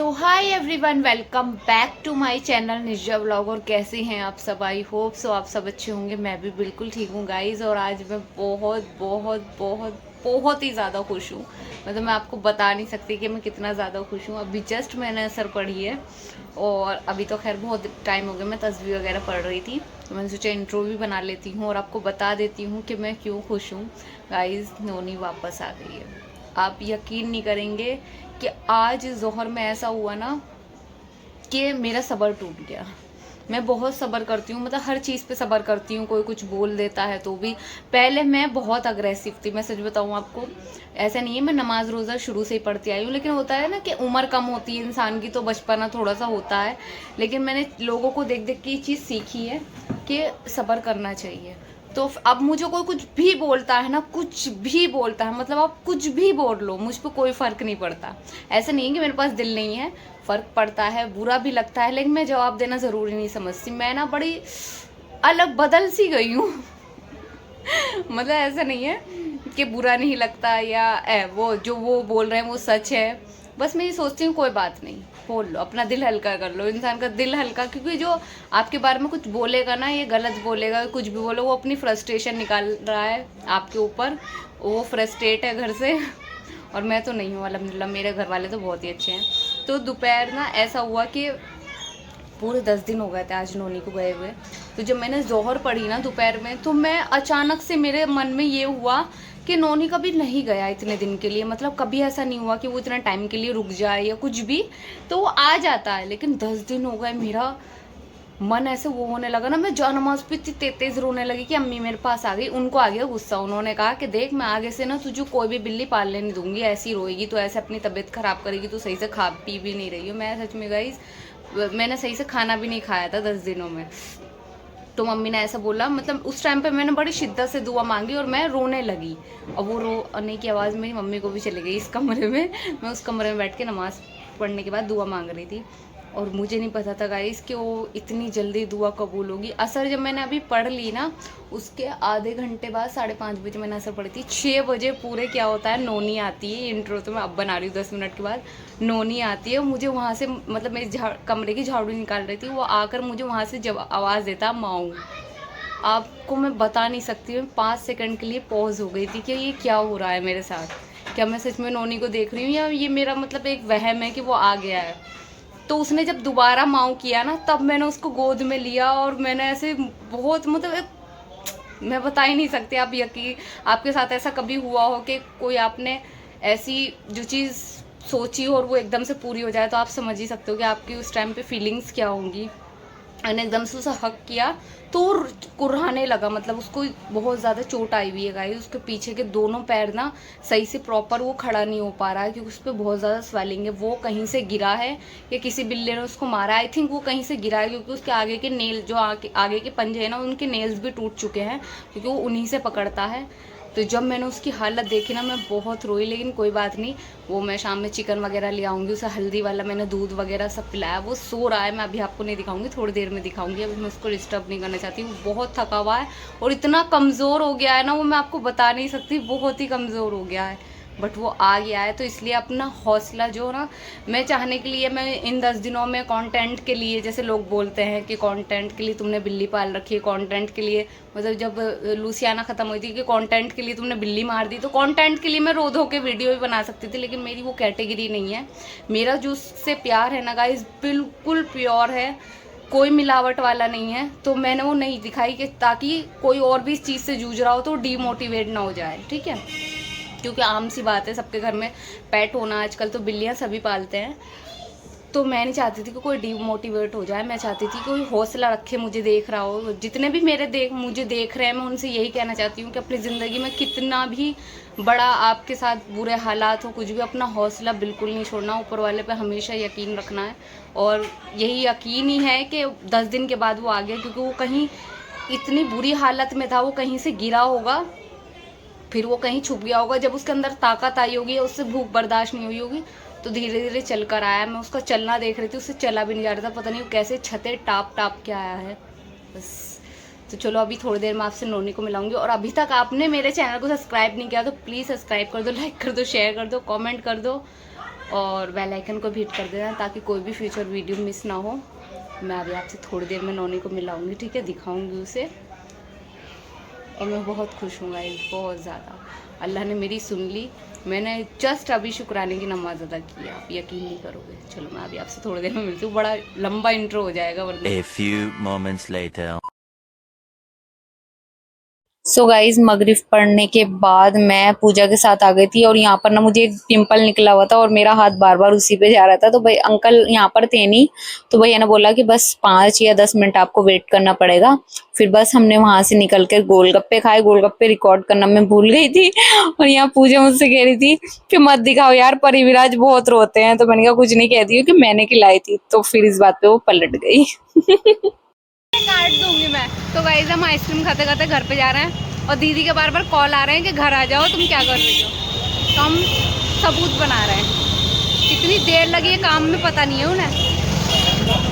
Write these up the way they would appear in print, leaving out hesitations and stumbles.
So hi everyone, welcome back to my channel Nija vlog. और कैसे हैं आप सब? आई होप सो आप सब अच्छे होंगे। मैं भी बिल्कुल ठीक हूँ गाइज। और आज मैं बहुत बहुत बहुत बहुत ही ज़्यादा खुश हूँ। मतलब मैं आपको बता नहीं सकती कि मैं कितना ज़्यादा खुश हूँ। अभी जस्ट मैंने असर पढ़ी है और अभी तो खैर बहुत टाइम हो गया, मैं तस्वीर वगैरह पढ़ रही थी तो मैंने सोचा इंट्रो भी बना लेती हूँ और आपको बता देती हूँ कि मैं क्यों खुश हूँ। गाइज, नोनी वापस आ गई है। आप यकीन नहीं करेंगे कि आज जोहर में ऐसा हुआ ना कि मेरा सब्र टूट गया। मैं बहुत सब्र करती हूँ, मतलब हर चीज़ पे सब्र करती हूँ। कोई कुछ बोल देता है तो भी। पहले मैं बहुत अग्रेसिव थी, मैं सच बताऊँ आपको। ऐसा नहीं है, मैं नमाज रोज़ा शुरू से ही पढ़ती आई हूँ, लेकिन होता है ना कि उम्र कम होती है इंसान की तो बचपना थोड़ा सा होता है। लेकिन मैंने लोगों को देख देख के ये चीज़ सीखी है कि सब्र करना चाहिए। तो अब मुझे कोई कुछ भी बोलता है ना, कुछ भी बोलता है, मतलब आप कुछ भी बोल लो, मुझ पर कोई फ़र्क नहीं पड़ता। ऐसा नहीं है कि मेरे पास दिल नहीं है, फ़र्क पड़ता है, बुरा भी लगता है, लेकिन मैं जवाब देना ज़रूरी नहीं समझती। मैं ना बड़ी अलग बदल सी गई हूँ। मतलब ऐसा नहीं है कि बुरा नहीं लगता या वो जो वो बोल रहे हैं वो सच है। बस मैं ये सोचती हूँ कोई बात नहीं, बोल लो, अपना दिल हल्का कर लो। इंसान का दिल हल्का, क्योंकि जो आपके बारे में कुछ बोलेगा ना, ये गलत बोलेगा, कुछ भी बोलो, वो अपनी फ्रस्ट्रेशन निकाल रहा है आपके ऊपर। वो फ्रस्ट्रेट है घर से। और मैं तो नहीं हूँ अल्हम्दुलिल्लाह, मेरे घर वाले तो बहुत ही अच्छे हैं। तो दोपहर ना ऐसा हुआ कि पूरे 10 दिन हो गए थे आज नोनी को गए हुए। तो जब मैंने जोहर पढ़ी ना दोपहर में, तो मैं अचानक से मेरे मन में ये हुआ कि नोनी कभी नहीं गया इतने दिन के लिए। मतलब कभी ऐसा नहीं हुआ कि वो इतना टाइम के लिए रुक जाए या कुछ भी, तो वो आ जाता है। लेकिन 10 दिन हो गए, मेरा मन ऐसे वो होने लगा ना, मैं जानमाज पे इतनी तेज रोने लगी कि अम्मी मेरे पास आ गई। उनको आ गया गुस्सा। उन्होंने कहा कि देख, मैं आगे से ना तुझे कोई भी बिल्ली पालने नहीं दूंगी, ऐसी रोएगी तो ऐसे अपनी तबीयत खराब करेगी, तो सही से खा पी भी नहीं रही हो। मैं सच में गाइस, मैंने सही से खाना भी नहीं खाया था 10 दिनों में। तो मम्मी ने ऐसा बोला, मतलब उस टाइम पे मैंने बड़ी शिद्दत से दुआ मांगी और मैं रोने लगी। और वो रोने की आवाज़ मेरी मम्मी को भी चली गई इस कमरे में। मैं उस कमरे में बैठ के नमाज़ पढ़ने के बाद दुआ मांग रही थी। और मुझे नहीं पता था गाइस कि वो इतनी जल्दी दुआ कबूल होगी। असर जब मैंने अभी पढ़ ली ना, उसके आधे घंटे बाद 5:30 बजे मैंने असर पढ़ी थी। 6 बजे पूरे क्या होता है, नोनी आती है। इंट्रो तो मैं अब बना रही हूँ 10 मिनट के बाद। नोनी आती है, मुझे वहाँ से, मतलब मेरी कमरे की झाड़ू निकाल रही थी, वो आकर मुझे वहाँ से जब आवाज़ देता माऊ। आपको मैं बता नहीं सकती हूँ, 5 सेकंड के लिए पॉज हो गई थी कि ये क्या हो रहा है मेरे साथ। क्या मैं सच में नोनी को देख रही हूँ या ये मेरा मतलब एक वहम है कि वो आ गया है। तो उसने जब दोबारा माऊ किया ना, तब मैंने उसको गोद में लिया और मैंने ऐसे बहुत, मतलब मैं बता ही नहीं सकती। आप यकीन, आपके साथ ऐसा कभी हुआ हो कि कोई आपने ऐसी जो चीज़ सोची हो और वो एकदम से पूरी हो जाए, तो आप समझ ही सकते हो कि आपकी उस टाइम पे फीलिंग्स क्या होंगी। मैंने एकदम से उसे हक किया तो वो कुर्राने लगा। मतलब उसको बहुत ज़्यादा चोट आई हुई है गाइस। उसके पीछे के दोनों पैर ना सही से प्रॉपर वो खड़ा नहीं हो पा रहा है, क्योंकि उस पर बहुत ज़्यादा स्वेलिंग है। वो कहीं से गिरा है या किसी बिल्ली ने उसको मारा है। आई थिंक वो कहीं से गिरा है, क्योंकि उसके आगे के नेल, जो आगे के पंजे हैं ना, उनके नेल्स भी टूट चुके हैं, क्योंकि वो उन्हीं से पकड़ता है। तो जब मैंने उसकी हालत देखी ना, मैं बहुत रोई। लेकिन कोई बात नहीं, वो मैं शाम में चिकन वगैरह ले आऊँगी। उसे हल्दी वाला मैंने दूध वगैरह सब पिलाया। वो सो रहा है, मैं अभी आपको नहीं दिखाऊंगी, थोड़ी देर में दिखाऊंगी। अभी मैं उसको डिस्टर्ब नहीं करना चाहती। वो बहुत थका हुआ है और इतना कमज़ोर हो गया है ना, वो मैं आपको बता नहीं सकती, बहुत ही कमज़ोर हो गया है। बट वो आ गया है, तो इसलिए अपना हौसला जो ना, मैं चाहने के लिए, मैं इन 10 दिनों में कंटेंट के लिए, जैसे लोग बोलते हैं कि कंटेंट के लिए तुमने बिल्ली पाल रखी है, कंटेंट के लिए, मतलब जब लूसियाना ख़त्म हुई थी कि कंटेंट के लिए तुमने बिल्ली मार दी, तो कंटेंट के लिए मैं रो धो के वीडियो भी बना सकती थी। लेकिन मेरी वो कैटेगरी नहीं है। मेरा जो उससे प्यार है ना गाइस, बिल्कुल प्योर है, कोई मिलावट वाला नहीं है। तो मैंने वो नहीं दिखाई कि ताकि कोई और भी इस चीज़ से जूझ रहा हो तो डीमोटिवेट ना हो जाए, ठीक है। क्योंकि आम सी बात है, सबके घर में पेट होना, आजकल तो बिल्लियाँ सभी पालते हैं। तो मैं नहीं चाहती थी कि कोई डीमोटिवेट हो जाए। मैं चाहती थी कि कोई हौसला रखे, मुझे देख रहा हो। जितने भी मुझे देख रहे हैं, मैं उनसे यही कहना चाहती हूँ कि अपनी ज़िंदगी में कितना भी बड़ा आपके साथ बुरे हालात हो, कुछ भी, अपना हौसला बिल्कुल नहीं छोड़ना। ऊपर वाले पे हमेशा यकीन रखना है। और यही यकीन ही है कि 10 दिन के बाद वो आ गया, क्योंकि वो कहीं इतनी बुरी हालत में था, वो कहीं से गिरा होगा, फिर वो कहीं छुप गया होगा। जब उसके अंदर ताकत आई होगी, उससे भूख बर्दाश्त नहीं हुई होगी, तो धीरे धीरे चल कर आया। मैं उसका चलना देख रही थी, उससे चला भी नहीं जा रहा था। पता नहीं वो कैसे छते टाप टाप के आया है। बस, तो चलो अभी थोड़ी देर में आपसे नोनी को मिलाऊंगी। और अभी तक आपने मेरे चैनल को सब्सक्राइब नहीं किया तो प्लीज़ सब्सक्राइब कर दो, लाइक कर दो, शेयर कर दो, कमेंट कर दो। और बेल आइकन को भी हिट कर देना ताकि कोई भी फ्यूचर वीडियो मिस ना हो। मैं अभी आपसे थोड़ी देर में नोनी को मिलाऊंगी, ठीक है, दिखाऊंगी उसे। और मैं बहुत खुश हूँ गाइस, बहुत ज़्यादा। अल्लाह ने मेरी सुन ली। मैंने जस्ट अभी शुक्राने की नमाज़ अदा की, आप यकीन नहीं करोगे। चलो मैं अभी आपसे थोड़ी देर में मिलती हूँ, बड़ा लंबा इंट्रो हो जाएगा वरना। A few moments later. So guys मगरिब पढ़ने के बाद मैं पूजा के साथ आ गई थी और यहाँ पर ना मुझे एक पिंपल निकला हुआ था और मेरा हाथ बार बार उसी पे जा रहा था। तो भाई अंकल यहाँ पर थे नहीं, तो भैया ने बोला कि बस 5 या 10 मिनट आपको वेट करना पड़ेगा। फिर बस हमने वहां से निकल कर गोलगप्पे खाए। गोलगप्पे रिकॉर्ड करना मैं भूल गई थी और यहाँ पूजा मुझसे कह रही थी कि मत दिखाओ यार, परिविराज बहुत रोते हैं। तो मैंने कहा कुछ नहीं कहती हूँ कि मैंने खिलाई थी। तो फिर इस बात पे वो पलट गई। काट दूंगी मैं। तो गाइस हम आइसक्रीम खाते खाते घर पे जा रहे हैं और दीदी के बार बार कॉल आ रहे हैं कि घर आ जाओ, तुम क्या कर रही हो। तो हम सबूत बना रहे हैं। कितनी देर लगी है काम में पता नहीं है उन्हें,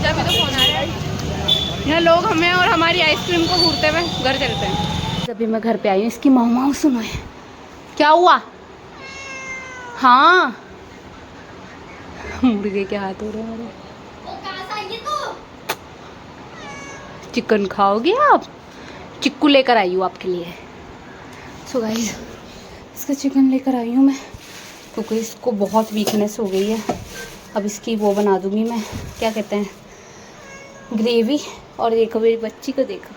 जब तो फोन आ रहा है। यहाँ लोग हमें और हमारी आइसक्रीम को घूरते हुए घर चलते हैं। अभी मैं घर पे आई हूँ। इसकी मामा सुनो है क्या हुआ। हाँ मुर्गे के हाथ हो रहे हैं। चिकन खाओगे आप? चिक्कू लेकर आई हूँ आपके लिए। सो गाइस इसका चिकन लेकर आई हूँ मैं क्योंकि इसको बहुत वीकनेस हो गई है। अब इसकी वो बना दूँगी मैं, क्या कहते हैं, ग्रेवी। और देखो मेरी बच्ची को देखो,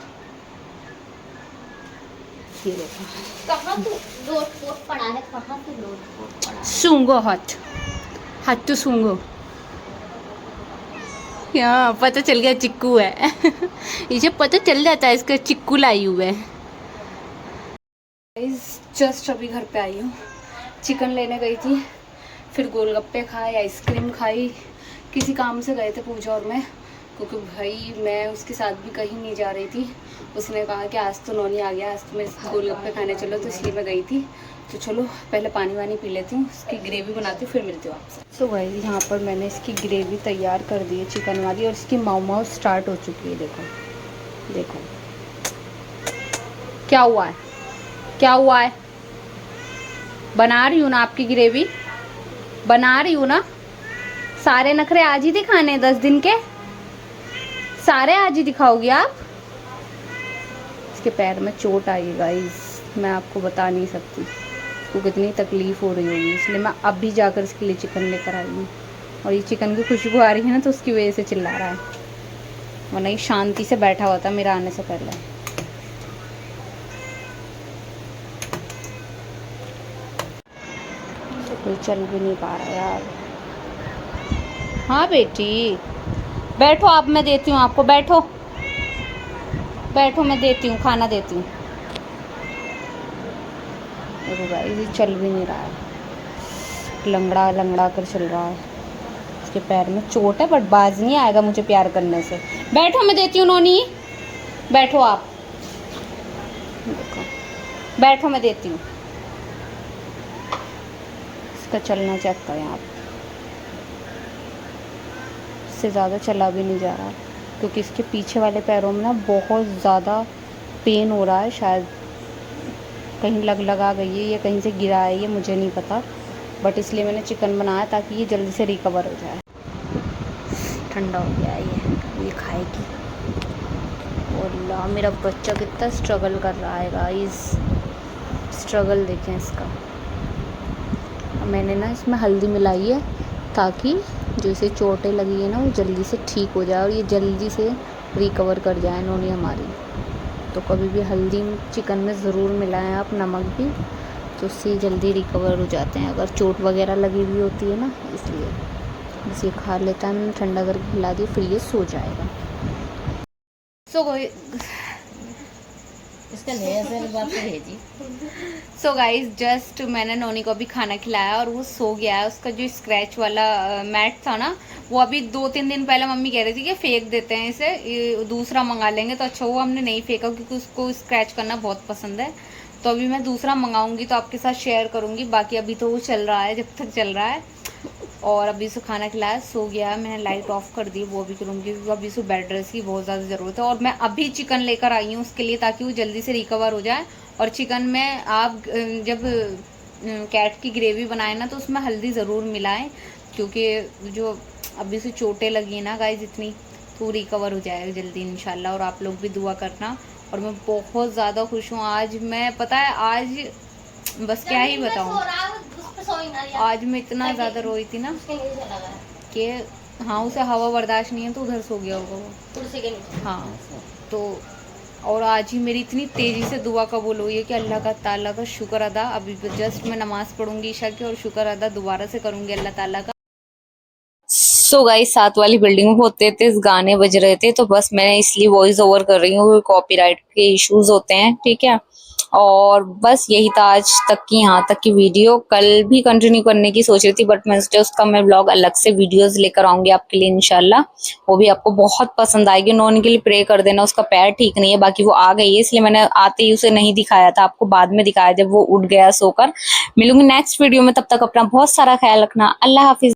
ये देखो कहाँ तू लोट-पोट पड़ा है, कहाँ तू लोट-पोट पड़ा है। सूंगो हाथ तो सूंगो। हाँ पता चल गया चिक्कू है। इसे पता चल जाता है इसका चिक्कू लाई हुए है। जस्ट अभी घर पे आई हूँ। चिकन लेने गई थी, फिर गोलगप्पे खाए, आइसक्रीम खाई। किसी काम से गए थे पूजा और मैं, क्योंकि भाई मैं उसके साथ भी कहीं नहीं जा रही थी। उसने कहा कि आज तो नौनी आ गया, आज तो मैं गोलगप्पे खाने चलो, तो इसलिए मैं गई थी। तो चलो पहले पानी वानी पी लेती हूँ, इसकी ग्रेवी बनाती हूँ, फिर मिलती हूँ आपसे। सो गाइस यहाँ पर मैंने इसकी ग्रेवी तैयार कर दी है चिकन वाली, और इसकी माऊ स्टार्ट हो चुकी है। देखो देखो क्या हुआ है, क्या हुआ है। बना रही हूँ ना आपकी ग्रेवी, बना रही हूँ ना। सारे नखरे आज ही दिखाने 10 दिन के, सारे आज ही दिखाओगी आप। इसके पैर में चोट आई गाइस, मैं आपको बता नहीं सकती उसको कितनी तकलीफ़ हो रही होगी, इसलिए मैं अभी जाकर इसके लिए चिकन लेकर आई हूँ। और ये चिकन की खुशबू आ रही है ना, तो उसकी वजह से चिल्ला रहा है, वरना ये शांति से बैठा हुआ था मेरा आने से पहले। तो कोई चल भी नहीं पा रहा यार। हाँ बेटी बैठो आप, मैं देती हूँ आपको, बैठो बैठो, मैं देती हूँ, खाना देती हूँ। देखो गाइस ये चल भी नहीं रहा है, लंगड़ा लंगड़ा कर चल रहा है। इसके पैर में चोट है बट बाज नहीं आएगा मुझे प्यार करने से। बैठो मैं देती हूँ नोनी, बैठो आप, देखो बैठो मैं देती हूँ। इसका चलना चेक करें आप, इससे ज़्यादा चला भी नहीं जा रहा क्योंकि इसके पीछे वाले पैरों में ना बहुत ज़्यादा पेन हो रहा है। शायद कहीं लगा गई है या कहीं से गिरा है, ये मुझे नहीं पता, बट इसलिए मैंने चिकन बनाया ताकि ये जल्दी से रिकवर हो जाए। ठंडा हो गया है ये खाएगी। और ला मेरा बच्चा कितना स्ट्रगल कर रहा है गाइस, स्ट्रगल देखें इसका। मैंने ना इसमें हल्दी मिलाई है ताकि जो इसे चोटें लगी है ना वो जल्दी से ठीक हो जाए और ये जल्दी से रिकवर कर जाए नोनी हमारी। तो कभी भी हल्दी चिकन में ज़रूर मिलाएं आप, नमक भी, तो उससे जल्दी रिकवर हो जाते हैं अगर चोट वगैरह लगी हुई होती है ना। इसलिए बस ये खा लेता है, मैंने ठंडा करके खिला दिया, फिर ये सो जाएगा। सो गाइज जस्ट मैंने नोनी को अभी खाना खिलाया और वो सो गया है। उसका जो स्क्रैच वाला मैट था ना, वो अभी 2-3 दिन पहले मम्मी कह रही थी कि फेंक देते हैं इसे, दूसरा मंगा लेंगे। तो अच्छा वो हमने नहीं फेंका क्योंकि उसको स्क्रैच करना बहुत पसंद है। तो अभी मैं दूसरा मंगाऊंगी तो आपके साथ शेयर करूंगी। बाकी अभी तो वो चल रहा है जब तक चल रहा है। और अभी उसको खाना खिलाया, सो गया, मैंने लाइट ऑफ कर दी, वो भी करूँगी क्योंकि अभी उसको बेड रेस्ट की बहुत ज़्यादा ज़रूरत है। और मैं अभी चिकन लेकर आई हूँ उसके लिए ताकि वो जल्दी से रिकवर हो जाए। और चिकन में आप जब कैट की ग्रेवी बनाए ना तो उसमें हल्दी ज़रूर मिलाएं क्योंकि जो अभी से चोटें लगी है ना गाइज इतनी, तो रिकवर हो जाएगा जल्दी इंशाल्लाह। और आप लोग भी दुआ करना। और मैं बहुत ज़्यादा खुश हूँ आज। मैं पता है आज बस क्या ही बताऊँ, आज मैं इतना ज़्यादा रोई थी ना कि हाँ, उसे हवा बर्दाश्त नहीं है तो उधर सो गया होगा वो कुर्सी के नीचे। हाँ। तो और आज ही मेरी इतनी तेज़ी से दुआ कबूल हुई है कि अल्लाह का ताला का शुक्र अदा। अभी जस्ट मैं नमाज़ पढ़ूंगी ईशा की और शुक्र अदा दोबारा से करूंगी अल्लाह ताला का। सो गाइस, साथ वाली बिल्डिंग में बहुत तेज गाने बज रहे थे, तो बस मैं इसलिए वॉइस ओवर कर रही हूँ, कॉपीराइट के इश्यूज होते हैं, ठीक है। और बस यही था आज तक की, यहाँ तक की वीडियो। कल भी कंटिन्यू करने की सोच रही थी, बट मैं सोचा उसका मैं ब्लॉग अलग से वीडियोस लेकर आऊंगी आपके लिए इंशाल्लाह। वो भी आपको बहुत पसंद आएगी। नॉन के लिए प्रे कर देना, उसका पैर ठीक नहीं है, बाकी वो आ गई है, इसलिए मैंने आते ही उसे नहीं दिखाया था, आपको बाद में दिखाया जब वो उठ गया सोकर। मिलूंगी नेक्स्ट वीडियो में, तब तक अपना बहुत सारा ख्याल रखना। अल्लाह हाफिज।